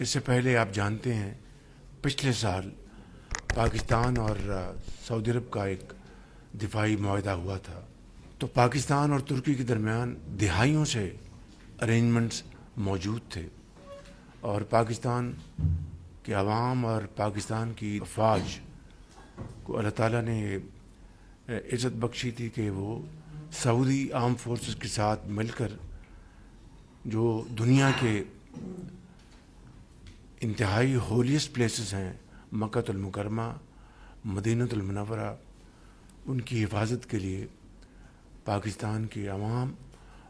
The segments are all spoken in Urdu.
اس سے پہلے آپ جانتے ہیں پچھلے سال پاکستان اور سعودی عرب کا ایک دفاعی معاہدہ ہوا تھا، تو پاکستان اور ترکی کے درمیان دہائیوں سے ارینجمنٹس موجود تھے، اور پاکستان کے عوام اور پاکستان کی افواج کو اللہ تعالیٰ نے عزت بخشی تھی کہ وہ سعودی آرم فورسز کے ساتھ مل کر جو دنیا کے انتہائی ہولیسٹ پلیسز ہیں، مکہ المکرمہ، مدینہ المنورہ، ان کی حفاظت کے لیے پاکستان کے عوام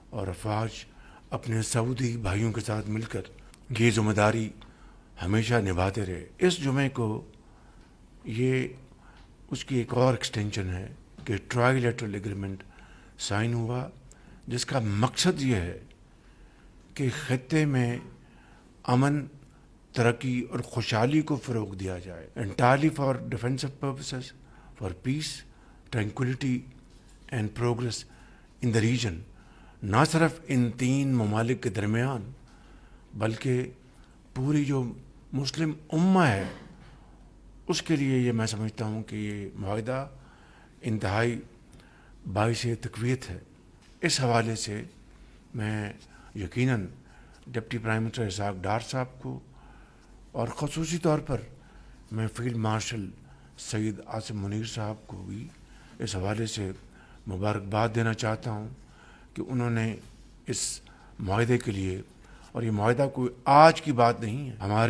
اور افواج اپنے سعودی بھائیوں کے ساتھ مل کر یہ ذمہ داری ہمیشہ نبھاتے رہے۔ اس جمعے کو یہ اس کی ایک اور ایکسٹینشن ہے کہ ٹرائی لیٹرل ایگریمنٹ سائن ہوا، جس کا مقصد یہ ہے کہ خطے میں امن، ترقی اور خوشحالی کو فروغ دیا جائے، entirely for defensive purposes, for peace, tranquility and progress in the region, نہ صرف ان تین ممالک کے درمیان بلکہ پوری جو مسلم امہ ہے اس کے لیے۔ یہ میں سمجھتا ہوں کہ یہ معاہدہ انتہائی باعث تقویت ہے۔ اس حوالے سے میں یقیناً deputy prime minister Ishaq Dar صاحب کو اور خصوصی طور پر میں فیلڈ مارشل سید عاصم منیر صاحب کو بھی اس حوالے سے مبارکباد دینا چاہتا ہوں کہ انہوں نے اس معاہدے کے لیے، اور یہ معاہدہ کوئی آج کی بات نہیں ہے، ہمارے